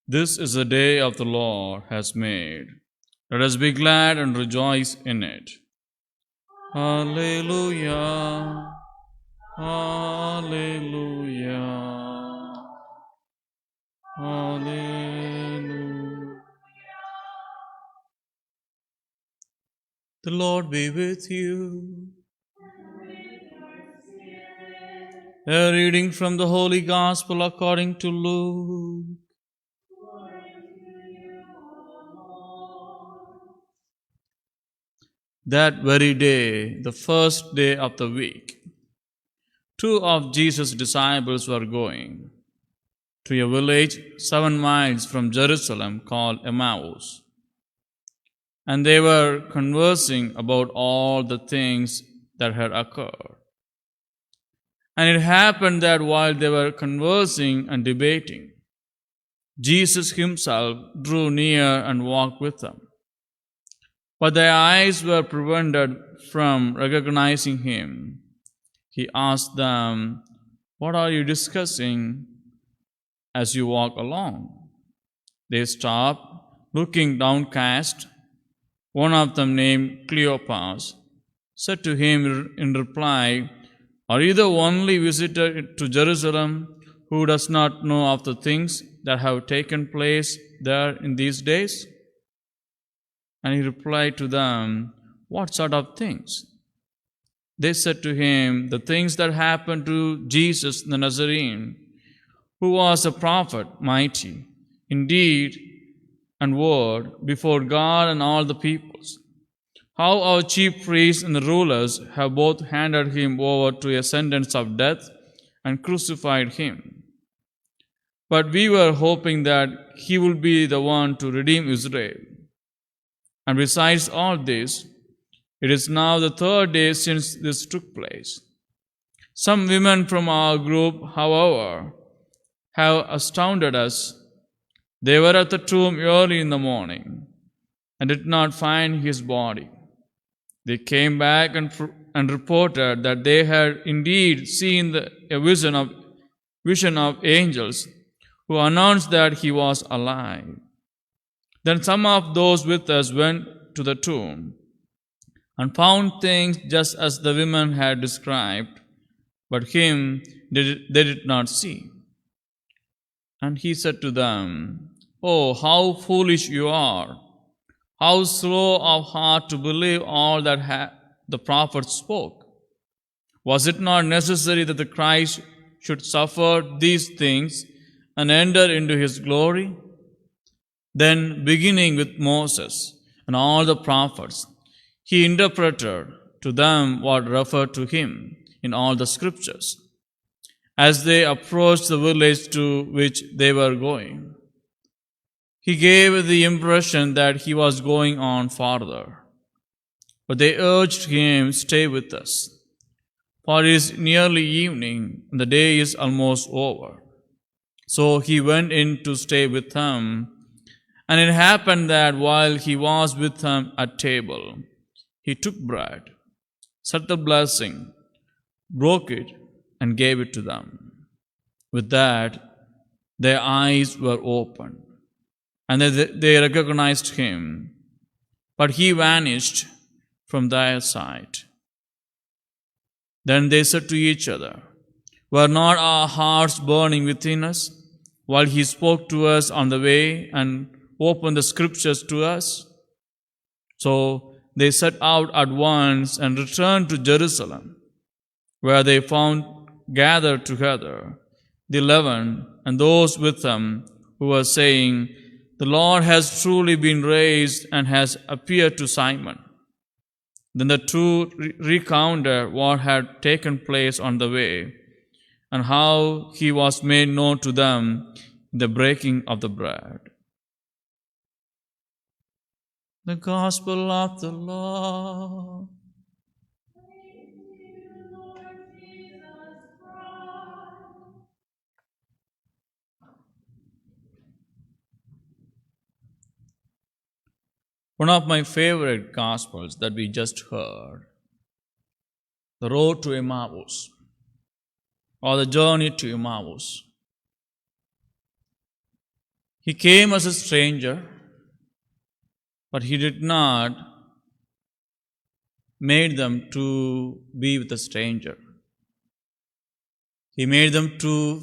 This is the day of the Lord has made. Let us be glad and rejoice in it. Alleluia. Alleluia. Alleluia. The Lord be with you. A reading from the Holy Gospel according to Luke. That very day, the first day of the week, two of Jesus' disciples were going to a village 7 miles from Jerusalem called Emmaus. And they were conversing about all the things that had occurred. And it happened that while they were conversing and debating, Jesus himself drew near and walked with them. But their eyes were prevented from recognizing him. He asked them, "What are you discussing as you walk along?" They stopped, looking downcast. One of them, named Cleopas, said to him in reply, "Are you the only visitor to Jerusalem who does not know of the things that have taken place there in these days?" And he replied to them, "What sort of things?" They said to him, "The things that happened to Jesus the Nazarene, who was a prophet, mighty in deed and word before God and all the peoples. How our chief priests and the rulers have both handed him over to a sentence of death and crucified him. But we were hoping that he would be the one to redeem Israel. And besides all this, it is now the 3rd day since this took place. Some women from our group, however, have astounded us. They were at the tomb early in the morning and did not find his body. They came back and reported that they had indeed seen a vision of angels who announced that he was alive. Then some of those with us went to the tomb and found things just as the women had described, but him they did not see." And he said to them, "Oh, how foolish you are! How slow of heart to believe all that the prophets spoke! Was it not necessary that the Christ should suffer these things and enter into his glory?" Then, beginning with Moses and all the prophets, he interpreted to them what referred to him in all the scriptures. As they approached the village to which they were going, he gave the impression that he was going on farther. But they urged him, "Stay with us, for it is nearly evening and the day is almost over." So he went in to stay with them. And it happened that while he was with them at table, he took bread, said the blessing, broke it, and gave it to them. With that, their eyes were opened, and they recognized him, but he vanished from their sight. Then they said to each other, "Were not our hearts burning within us while he spoke to us on the way and opened the scriptures to us?" So they set out at once and returned to Jerusalem, where they found gathered together the 11 and those with them who were saying, "The Lord has truly been raised and has appeared to Simon." Then the two recounted what had taken place on the way and how he was made known to them in the breaking of the bread. The Gospel of the Lord. One of my favorite Gospels that we just heard, the road to Emmaus, or the journey to Emmaus. He came as a stranger, but he did not make them to be with a stranger. He made them to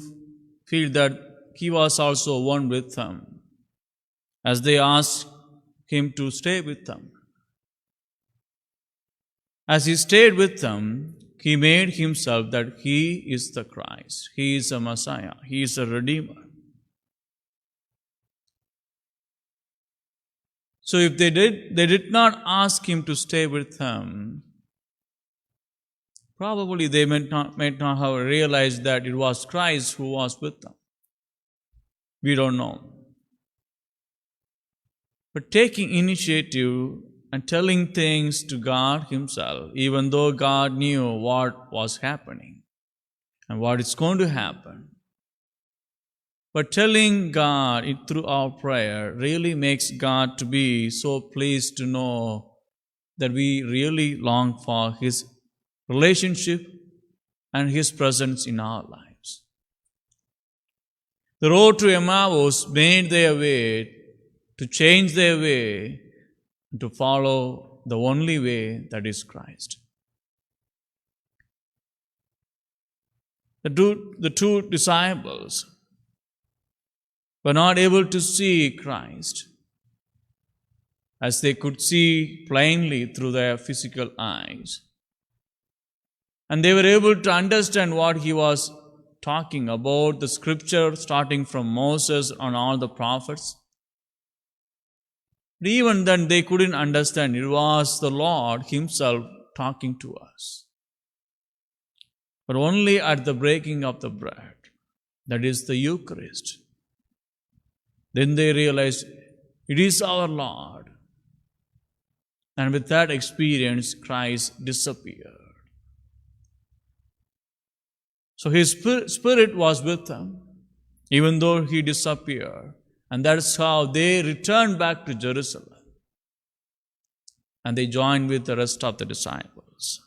feel that he was also one with them, as they asked him to stay with them. As he stayed with them, he made himself that he is the Christ, he is a Messiah, he is a Redeemer. So if they did not ask him to stay with them, probably they might not have realized that it was Christ who was with them. We don't know. But taking initiative and telling things to God himself, even though God knew what was happening and what is going to happen, but telling God through our prayer really makes God to be so pleased to know that we really long for his relationship and his presence in our lives. The road to Emmaus made their way to change their way and to follow the only way, that is Christ. The two disciples were not able to see Christ as they could see plainly through their physical eyes. And they were able to understand what he was talking about, the scripture starting from Moses and all the prophets. But even then they couldn't understand. It was the Lord himself talking to us. But only at the breaking of the bread, that is the Eucharist, then they realized it is our Lord. And with that experience, Christ disappeared. So his spirit was with them, even though he disappeared. And that's how they returned back to Jerusalem. And they joined with the rest of the disciples.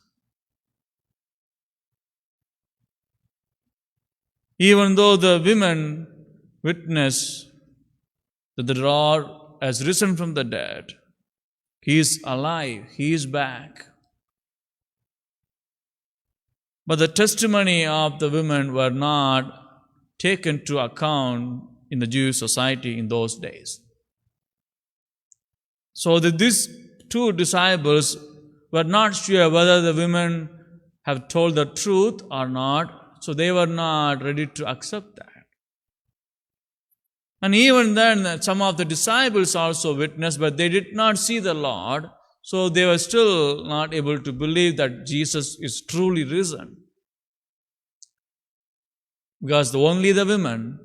Even though the women witnessed that the Lord has risen from the dead, he is alive, he is back. But the testimony of the women were not taken to account in the Jewish society in those days. So these two disciples were not sure whether the women have told the truth or not, so they were not ready to accept that. And even then, some of the disciples also witnessed, but they did not see the Lord, so they were still not able to believe that Jesus is truly risen. Because only the women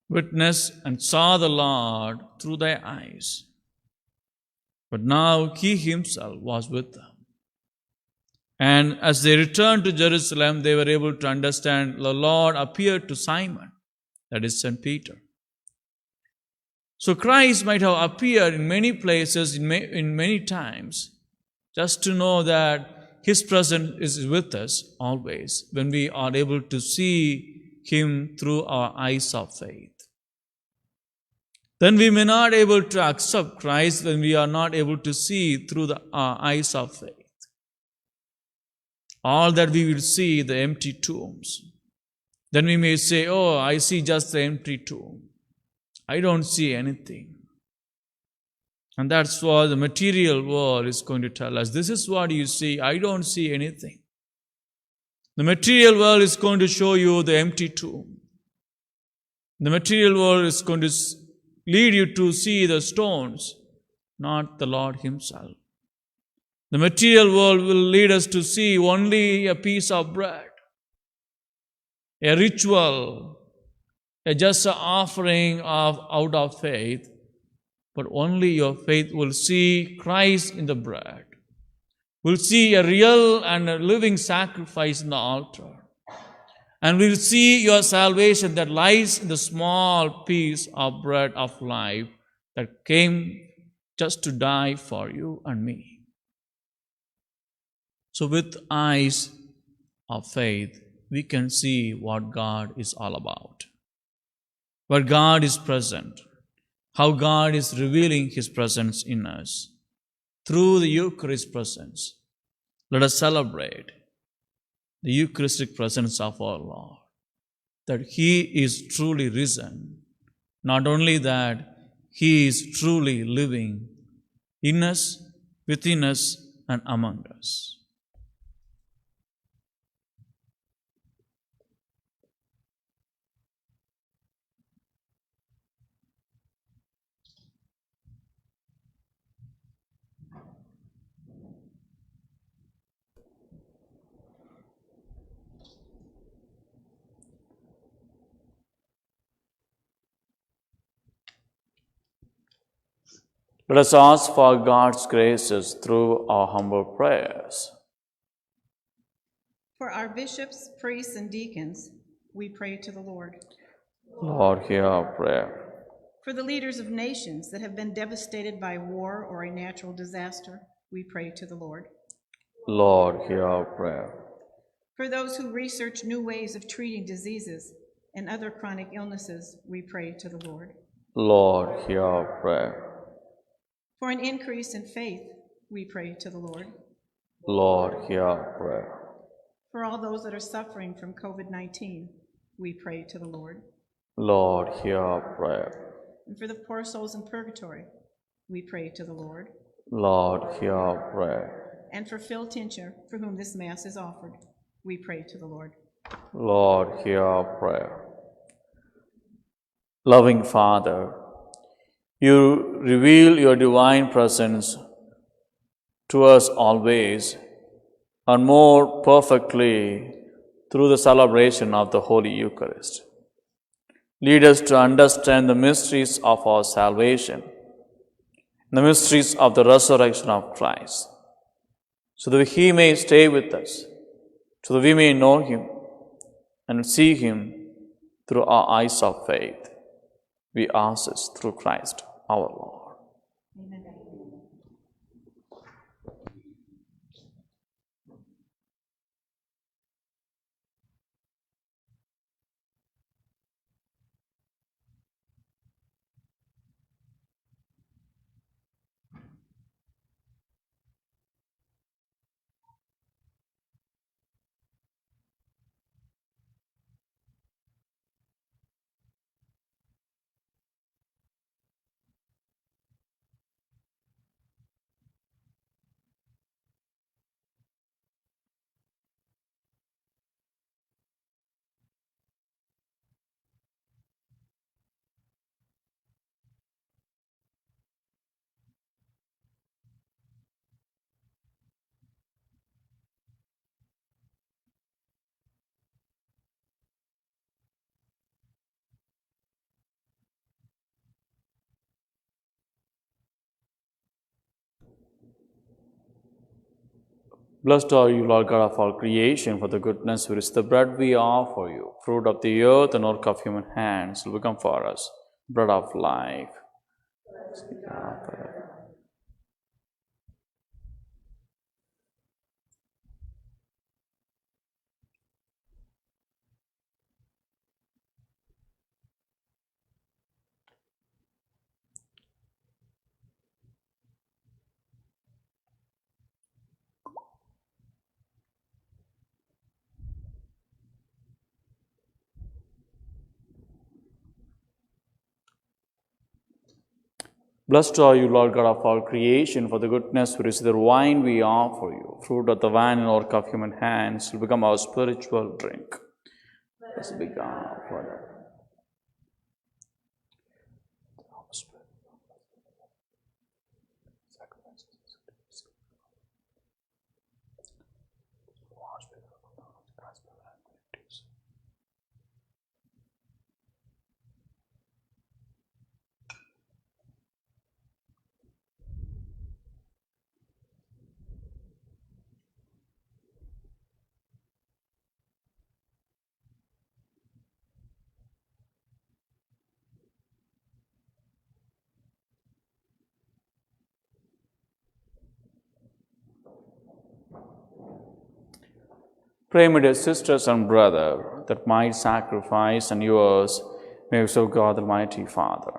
witnessed and saw the Lord through their eyes. But now he himself was with them. And as they returned to Jerusalem, they were able to understand the Lord appeared to Simon, that is St. Peter. So Christ might have appeared in many places, in many times, just to know that his presence is with us always when we are able to see him through our eyes of faith. Then we may not be able to accept Christ when we are not able to see through our eyes of faith. All that we will see, the empty tombs. Then we may say, oh, I see just the empty tomb. I don't see anything. And that's what the material world is going to tell us. This is what you see. I don't see anything. The material world is going to show you the empty tomb. The material world is going to lead you to see the stones, not the Lord himself. The material world will lead us to see only a piece of bread, a ritual, just an offering out of faith, but only your faith will see Christ in the bread, will see a real and a living sacrifice in the altar, and will see your salvation that lies in the small piece of bread of life that came just to die for you and me. So, with eyes of faith, we can see what God is all about. Where God is present, how God is revealing His presence in us through the Eucharist presence. Let us celebrate the Eucharistic presence of our Lord, that He is truly risen. Not only that, He is truly living in us, within us, and among us. Let us ask for God's graces through our humble prayers. For our bishops, priests, and deacons, we pray to the Lord. Lord, hear our prayer. For the leaders of nations that have been devastated by war or a natural disaster, we pray to the Lord. Lord, hear our prayer. For those who research new ways of treating diseases and other chronic illnesses, we pray to the Lord. Lord, hear our prayer. For an increase in faith, we pray to the Lord. Lord, hear our prayer. For all those that are suffering from COVID-19, we pray to the Lord. Lord, hear our prayer. And for the poor souls in purgatory, we pray to the Lord. Lord, hear our prayer. And for Phil Tincher, for whom this Mass is offered, we pray to the Lord. Lord, hear our prayer. Loving Father, you reveal your divine presence to us always and more perfectly through the celebration of the Holy Eucharist. Lead us to understand the mysteries of our salvation, the mysteries of the resurrection of Christ, so that He may stay with us, so that we may know Him and see Him through our eyes of faith. We ask this through Christ our Lord. Amen. Blessed are you, Lord God of all creation, for the goodness which is the bread we offer you, fruit of the earth and work of human hands, will become for us bread of life. Blessed are you, Lord God of all creation, for the goodness which is the wine we offer you, fruit of the vine and work of human hands, will become our spiritual drink. Blessed be God forever. Pray, my dear sisters and brother, that my sacrifice and yours may serve God Almighty Father.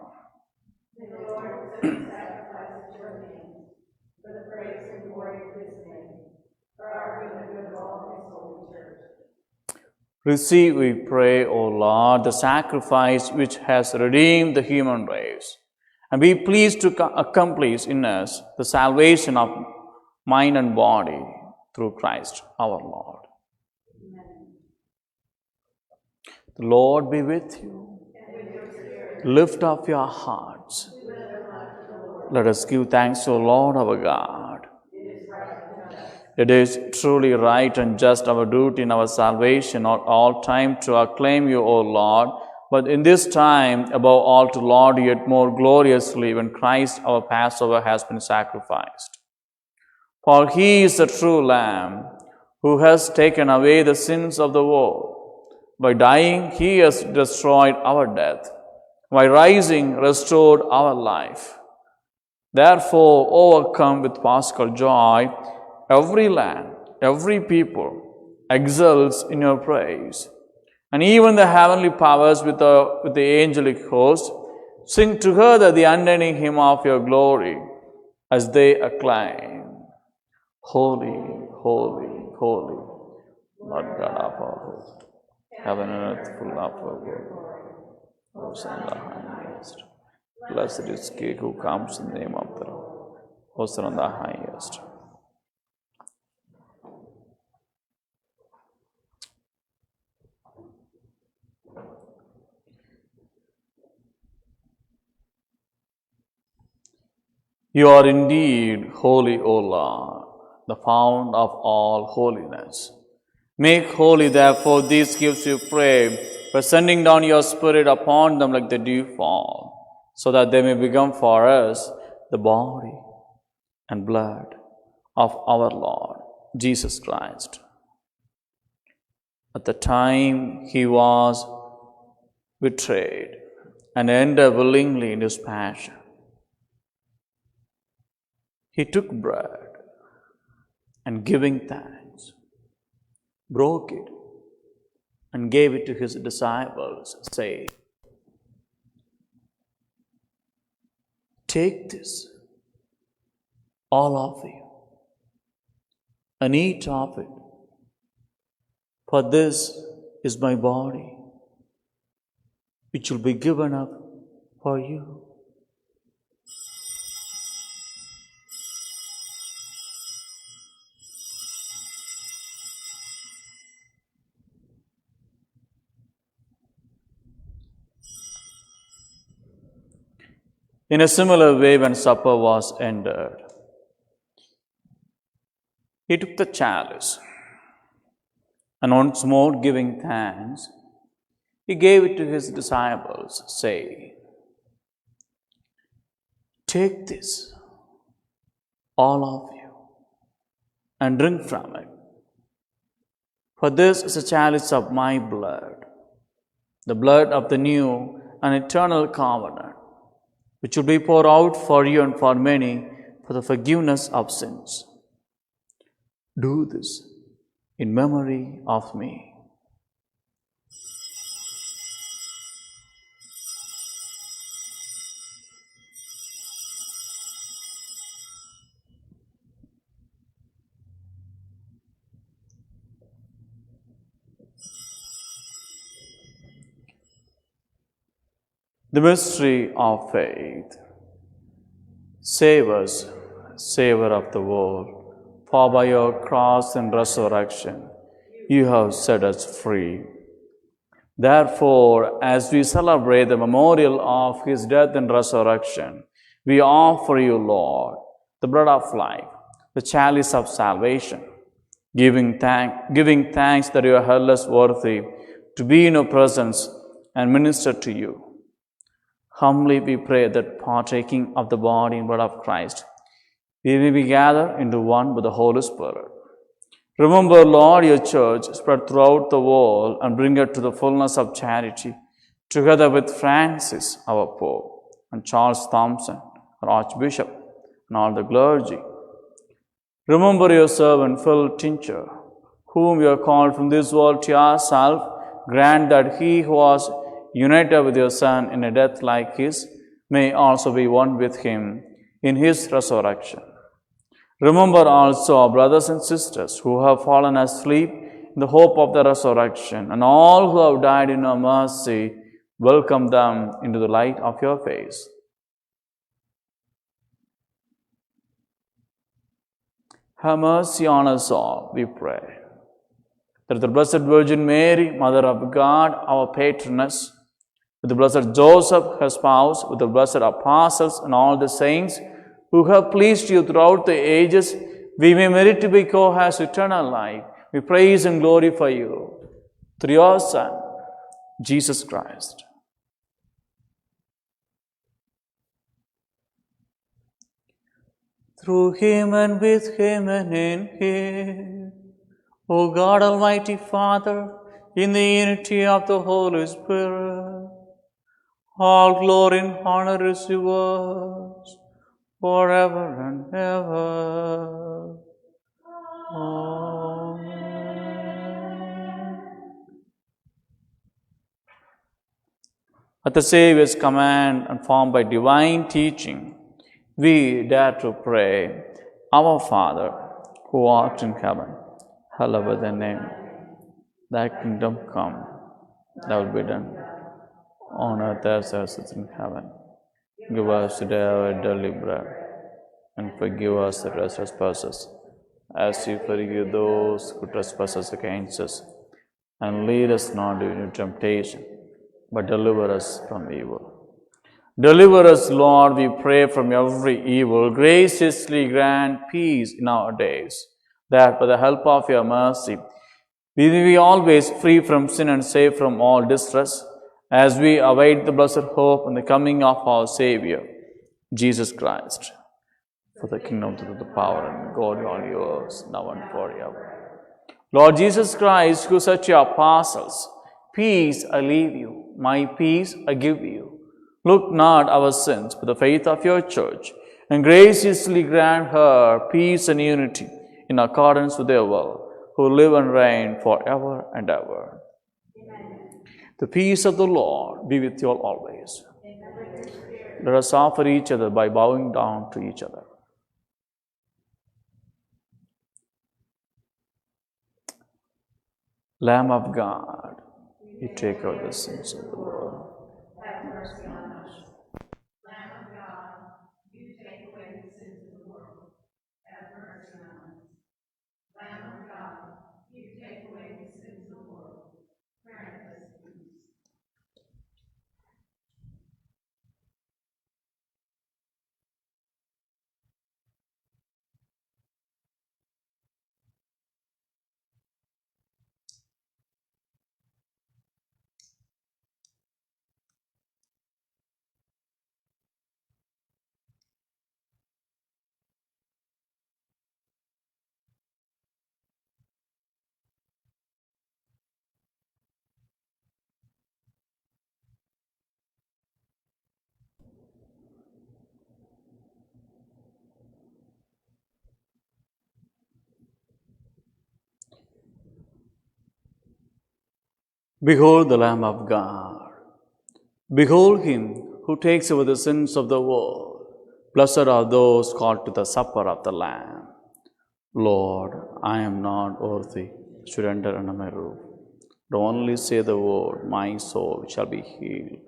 Receive, we pray, O Lord, the sacrifice which has redeemed the human race, and be pleased to accomplish in us the salvation of mind and body through Christ our Lord. Amen. The Lord be with you. Lift up your hearts. Let us give thanks to the Lord our God. It is truly right and just our duty in our salvation at all time to acclaim you, O Lord, but in this time, above all, to laud you yet more gloriously when Christ our Passover has been sacrificed. For he is the true Lamb who has taken away the sins of the world. By dying, he has destroyed our death. By rising, restored our life. Therefore, overcome with paschal joy, every land, every people exults in your praise. And even the heavenly powers with the angelic host sing together the unending hymn of your glory as they acclaim, Holy, holy, holy, Lord God of our host, heaven and earth full of your glory. Hosanna in the highest. Blessed is he who comes in the name of the Lord. Hosanna in the highest. You are indeed holy, O Lord, the fount of all holiness. Make holy, therefore, these gifts, we pray, by sending down your Spirit upon them like the dewfall, so that they may become for us the body and blood of our Lord Jesus Christ. At the time he was betrayed and entered willingly in his passion, he took bread and giving thanks, broke it and gave it to his disciples, saying, Take this, all of you, and eat of it, for this is my body, which will be given up for you. In a similar way, when supper was ended, he took the chalice, and once more giving thanks, he gave it to his disciples, saying, Take this, all of you, and drink from it, for this is a chalice of my blood, the blood of the new and eternal covenant, which will be poured out for you and for many for the forgiveness of sins. Do this in memory of me. The mystery of faith. Save us, Savior of the world, for by your cross and resurrection you have set us free. Therefore, as we celebrate the memorial of his death and resurrection, we offer you, Lord, the bread of life, the chalice of salvation, giving thanks that you are held us worthy to be in your presence and minister to you. Humbly we pray that partaking of the body and blood of Christ, we may be gathered into one with the Holy Spirit. Remember, Lord, your church spread throughout the world and bring it to the fullness of charity, together with Francis, our Pope, and Charles Thompson, our Archbishop, and all the clergy. Remember your servant Phil Tincher, whom you have called from this world to yourself, grant that he who was united with your Son in a death like his may also be one with him in his resurrection. Remember also our brothers and sisters who have fallen asleep in the hope of the resurrection, and all who have died in your mercy, welcome them into the light of your face. Have mercy on us all, we pray, that the Blessed Virgin Mary, Mother of God, our patroness, with the Blessed Joseph, her spouse, with the blessed apostles and all the saints who have pleased you throughout the ages, we may merit to be co-heirs of eternal life. We praise and glorify you through your Son, Jesus Christ. Through him and with him and in him, O God Almighty Father, in the unity of the Holy Spirit, all glory and honor is yours forever and ever. Amen. At the Savior's command and formed by divine teaching, we dare to pray, Our Father, who art in heaven, hallowed be thy name. Thy kingdom come, thy will be done, on earth as it is in heaven. Give us today our daily bread, and forgive us the trespasses, as we forgive those who trespass against us. And lead us not into temptation, but deliver us from evil. Deliver us, Lord, we pray, from every evil. Graciously grant peace in our days, that by the help of your mercy, we may be always free from sin and safe from all distress, as we await the blessed hope and the coming of our Savior, Jesus Christ. For the kingdom, the power, and the glory are yours, now and forever. Lord Jesus Christ, who said to your apostles, Peace I leave you, my peace I give you. Look not our sins, but the faith of your church, and graciously grant her peace and unity in accordance with your will, who live and reign forever and ever. Amen. The peace of the Lord be with you all always. Amen. Let us offer each other by bowing down to each other. Lamb of God, you take out the sins of the world. Have mercy on us. Lamb of God, you take away the sins of the world. Have mercy on us. Lamb of God, you take away the sins of the world. Grant us peace. Behold the Lamb of God. Behold him who takes away the sins of the world. Blessed are those called to the supper of the Lamb. Lord, I am not worthy to enter under my roof, but only say the word, my soul shall be healed.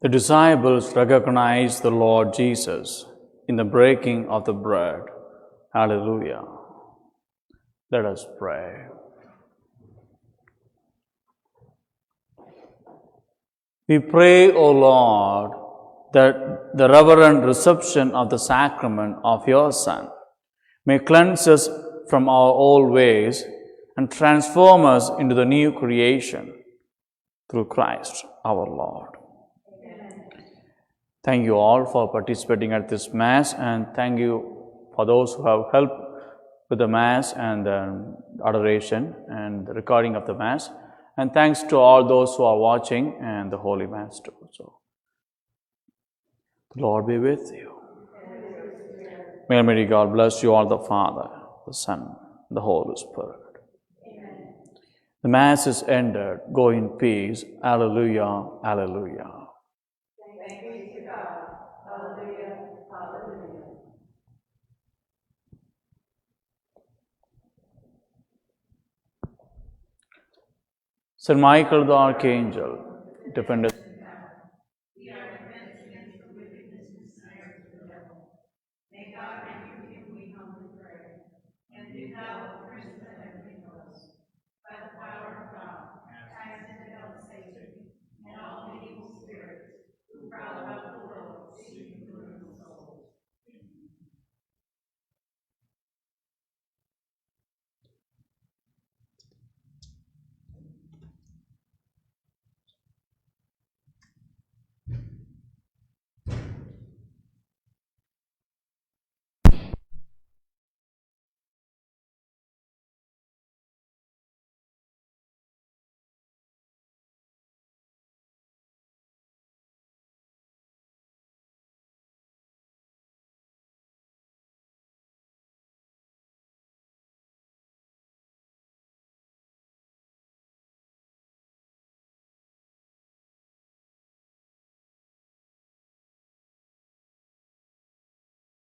The disciples recognized the Lord Jesus in the breaking of the bread. Hallelujah. Let us pray. We pray, O Lord, that the reverent reception of the sacrament of your Son may cleanse us from our old ways and transform us into the new creation through Christ our Lord. Amen. Thank you all for participating at this Mass, and thank you for those who have helped with the Mass and the adoration and the recording of the Mass. And thanks to all those who are watching and the Holy Mass too. So, the Lord be with you. May Almighty God bless you all, the Father, the Son, and the Holy Spirit. Amen. The Mass is ended. Go in peace. Alleluia, alleluia. Thanks be to God. Hallelujah, hallelujah. Saint Michael the Archangel, defend us.